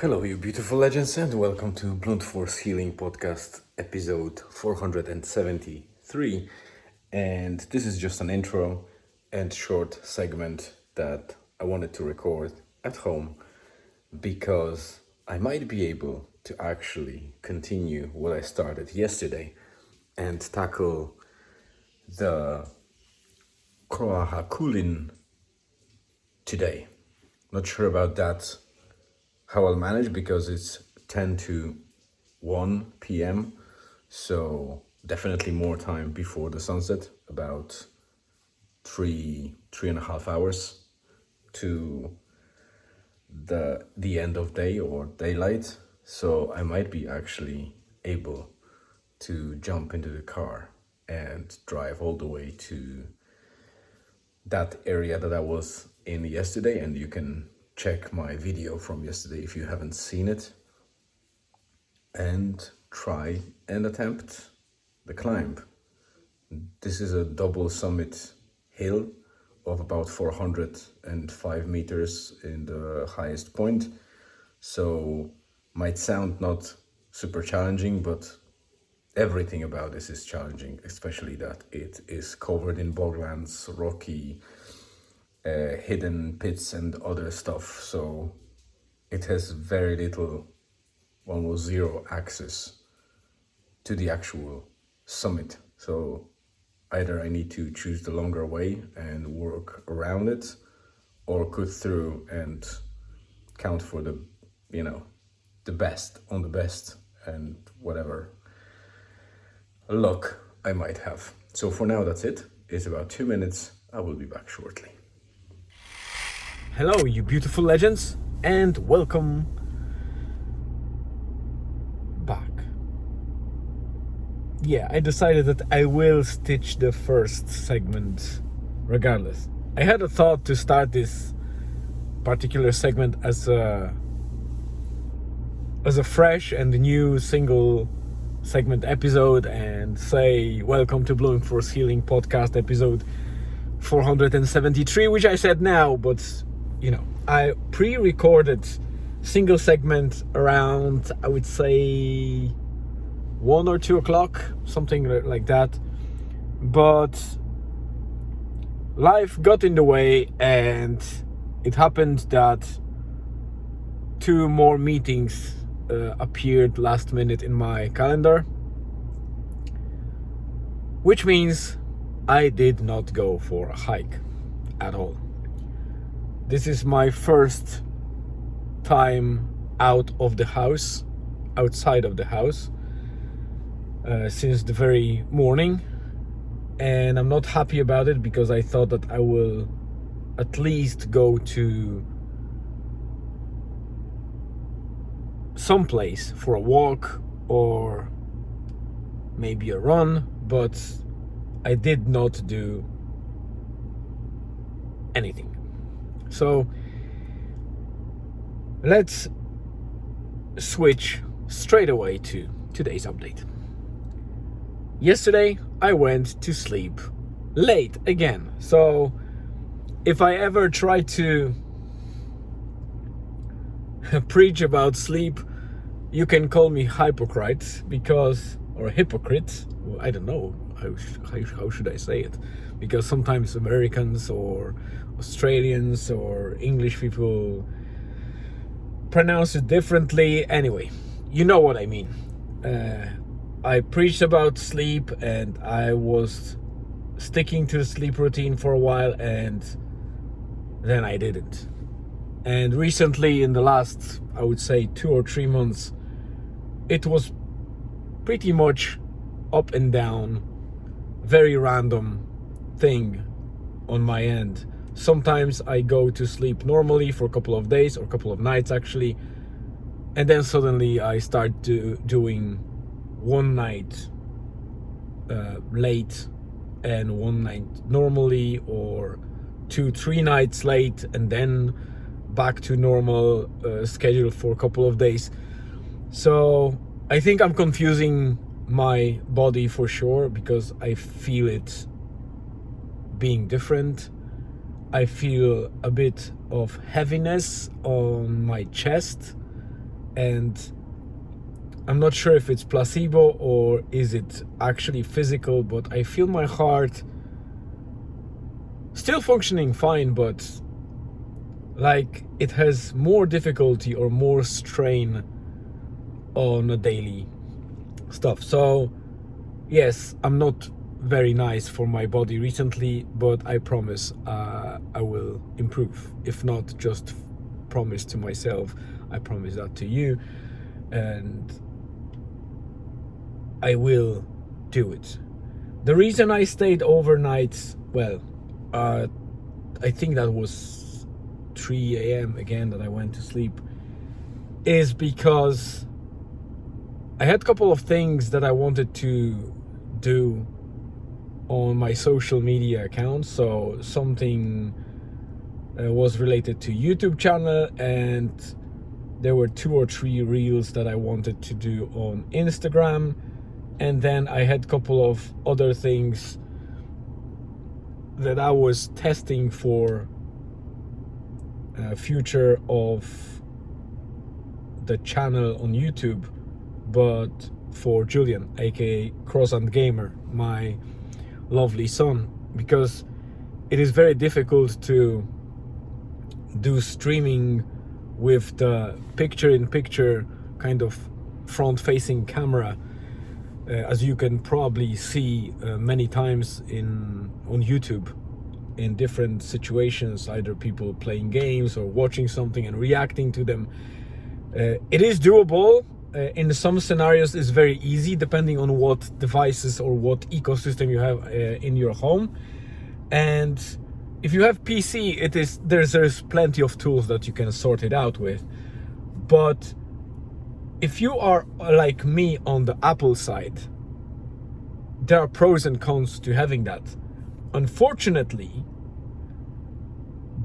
Hello, you beautiful legends, and welcome to Blunt Force Healing Podcast, episode 473. And this is just an intro and short segment that I wanted to record at home because I might be able to actually continue what I started yesterday and tackle the Kroahakulin today. Not sure about that how I'll manage because it's 10 to 1 p.m. So definitely more time before the sunset, about three and a half hours to the end of day or daylight. So I might be actually able to jump into the car and drive all the way to that area that I was in yesterday, and you can check my video from yesterday if you haven't seen it, and try and attempt the climb. This is a double summit hill of about 405 meters in the highest point, so might sound not super challenging, but everything about this is challenging, especially that it is covered in boglands, rocky, hidden pits and other stuff, so it has very little, almost zero access to the actual summit. So either I need to choose the longer way and work around it, or cut through and count for the best on the best and whatever luck I might have. So for now, that's it. It's about 2 minutes. I will be back shortly. Hello, you beautiful legends, and welcome back. Yeah, I decided that I will stitch the first segment regardless. I had a thought to start this particular segment as a fresh and new single segment episode and say welcome to Blunt Force Healing Podcast episode 473, which I said now, but I pre-recorded single segment around, I would say 1 or 2 o'clock, something like that, but life got in the way, and it happened that 2 more meetings appeared last minute in my calendar, which means I did not go for a hike at all. This is my first time outside of the house, since the very morning, and I'm not happy about it because I thought that I will at least go to some place for a walk or maybe a run, but I did not do anything. So let's switch straight away to today's update. Yesterday I went to sleep late again. So if I ever try to preach about sleep, you can call me hypocrite or hypocrite. I don't know how should I say it, because sometimes Americans or Australians or English people pronounce it differently. Anyway, you know what I mean. I preached about sleep and I was sticking to the sleep routine for a while, and then I didn't. And recently, in the last, I would say 2 or 3 months, it was pretty much up and down, very random thing on my end. Sometimes I go to sleep normally for a couple of days or a couple of nights actually, and then suddenly I start doing one night late and one night normally, or 2-3 nights late and then back to normal schedule for a couple of days. So I think I'm confusing my body for sure, because I feel it being different. I feel a bit of heaviness on my chest and I'm not sure if it's placebo or is it actually physical, but I feel my heart still functioning fine, but like it has more difficulty or more strain on a daily stuff. So yes, I'm not very nice for my body recently, but I promise I will improve. If not, just promise to myself, I promise that to you, and I will do it. The reason I stayed overnight, well, I think that was 3 a.m. again that I went to sleep, is because I had a couple of things that I wanted to do on my social media accounts. So something was related to YouTube channel, and there were 2 or 3 reels that I wanted to do on Instagram, and then I had a couple of other things that I was testing for future of the channel on YouTube, but for Julian, aka Croissant Gamer, my lovely son, because it is very difficult to do streaming with the picture-in-picture kind of front-facing camera, as you can probably see many times on YouTube in different situations, either people playing games or watching something and reacting to them. It is doable. In some scenarios it's very easy, depending on what devices or what ecosystem you have in your home. And if you have PC, there's plenty of tools that you can sort it out with. But if you are like me on the Apple side, there are pros and cons to having that. Unfortunately,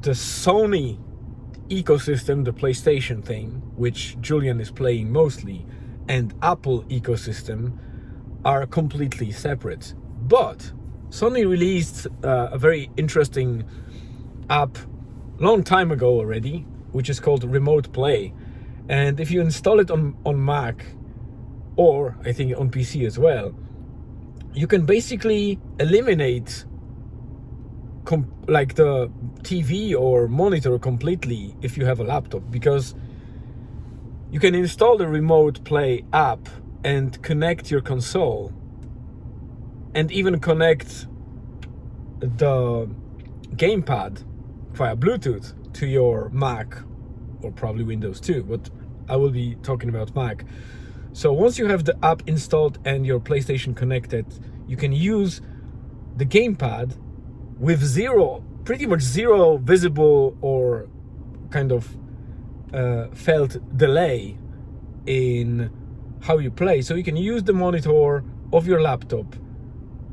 the Sony ecosystem, the PlayStation thing, which Julian is playing mostly, and Apple ecosystem are completely separate. But Sony released a very interesting app long time ago already, which is called Remote Play. And if you install it on Mac, or I think on PC as well, you can basically eliminate like the TV or monitor completely if you have a laptop, because you can install the Remote Play app and connect your console, and even connect the gamepad via Bluetooth to your Mac, or probably Windows too, but I will be talking about Mac. So once you have the app installed and your PlayStation connected, you can use the gamepad with pretty much zero visible or kind of felt delay in how you play. So you can use the monitor of your laptop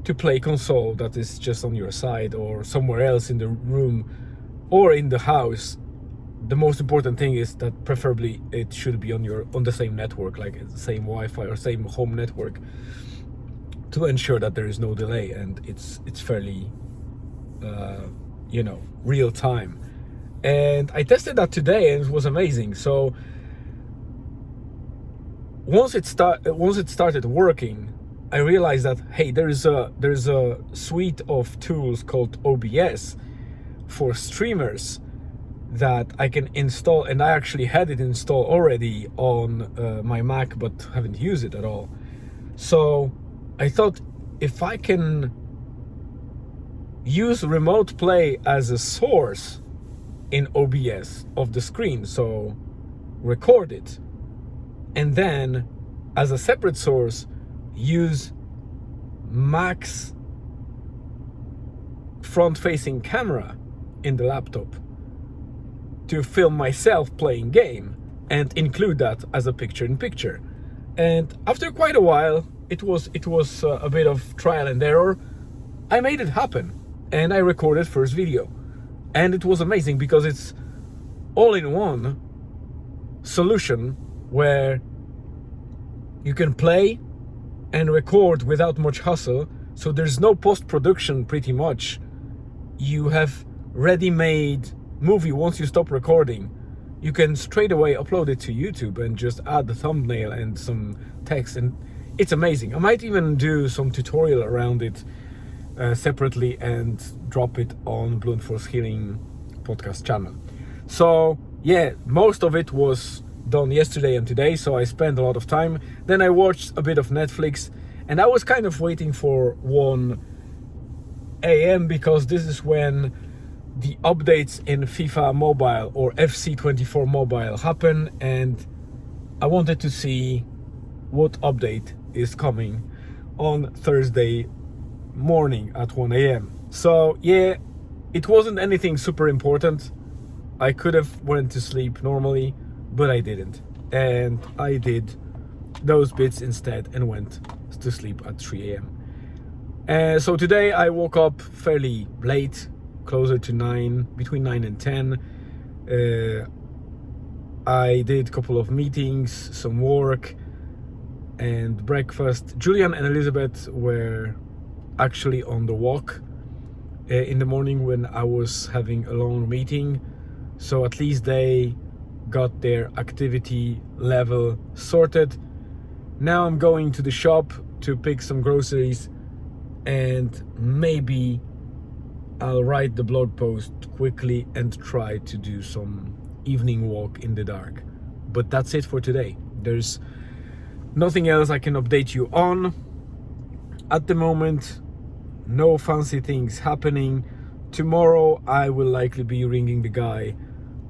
to play console that is just on your side or somewhere else in the room or in the house. The most important thing is that preferably it should be on the same network, like the same Wi-Fi or same home network, to ensure that there is no delay and it's fairly real time. And I tested that today and it was amazing. So once it started working, I realized that, hey, there's a suite of tools called OBS for streamers that I can install, and I actually had it installed already on my Mac but haven't used it at all. So I thought, if I can use Remote Play as a source in OBS of the screen, so record it, and then as a separate source use Mac's front-facing camera in the laptop to film myself playing game and include that as a picture-in-picture. And after quite a while, it was a bit of trial and error, I made it happen and I recorded first video. And it was amazing because it's all-in-one solution where you can play and record without much hassle. So there's no post-production pretty much. You have ready-made movie. Once you stop recording, you can straight away upload it to YouTube and just add the thumbnail and some text, and it's amazing. I might even do some tutorial around it separately and drop it on Blunt Force Healing podcast channel. So yeah, most of it was done yesterday and today, so I spent a lot of time. Then I watched a bit of Netflix, and I was kind of waiting for 1 a.m. because this is when the updates in FIFA Mobile or FC24 Mobile happen, and I wanted to see what update is coming on Thursday morning at 1 a.m. So yeah, it wasn't anything super important. I could have went to sleep normally, but I didn't, and I did those bits instead and went to sleep at 3 a.m. So today I woke up fairly late, closer to 9, between 9 and 10. I did a couple of meetings, some work, and breakfast. Julian and Elizabeth were actually on the walk in the morning when I was having a long meeting, so at least they got their activity level sorted. Now I'm going to the shop to pick some groceries, and maybe I'll write the blog post quickly and try to do some evening walk in the dark. But that's it for today. There's nothing else I can update you on at the moment. No fancy things happening. Tomorrow I will likely be ringing the guy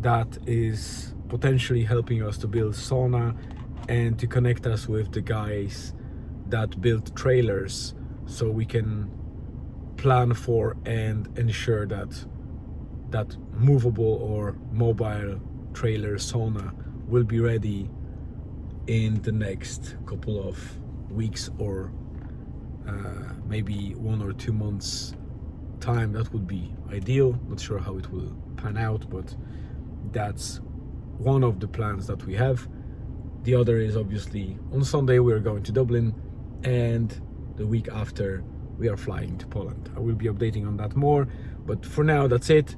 that is potentially helping us to build sauna and to connect us with the guys that build trailers, so we can plan for and ensure that that movable or mobile trailer sauna will be ready in the next couple of weeks, or maybe 1 or 2 months time. That would be ideal. Not sure how it will pan out, but that's one of the plans that we have. The other is obviously on Sunday we're going to Dublin, and the week after we are flying to Poland. I will be updating on that more, but for now that's it.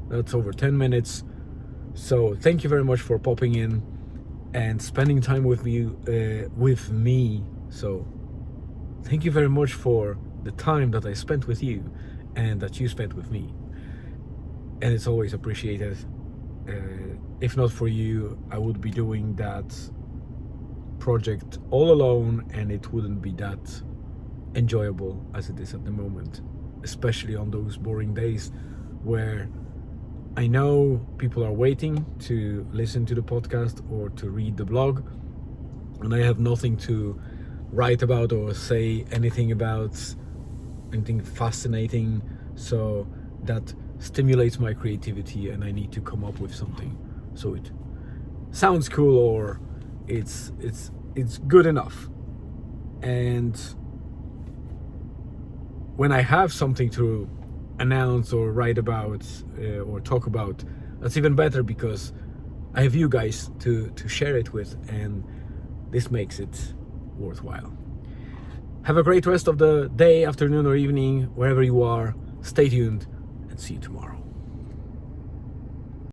That's over 10 minutes. So thank you very much for popping in and spending time with me. So thank you very much for the time that I spent with you and that you spent with me. And it's always appreciated. If not for you, I would be doing that project all alone, and it wouldn't be that enjoyable as it is at the moment, especially on those boring days where I know people are waiting to listen to the podcast or to read the blog, and I have nothing to write about or say anything about, anything fascinating, so that stimulates my creativity and I need to come up with something so it sounds cool or it's good enough. And when I have something to announce or write about or talk about, that's even better, because I have you guys to share it with, and this makes it worthwhile. Have a great rest of the day, afternoon or evening, wherever you are. Stay tuned and see you tomorrow.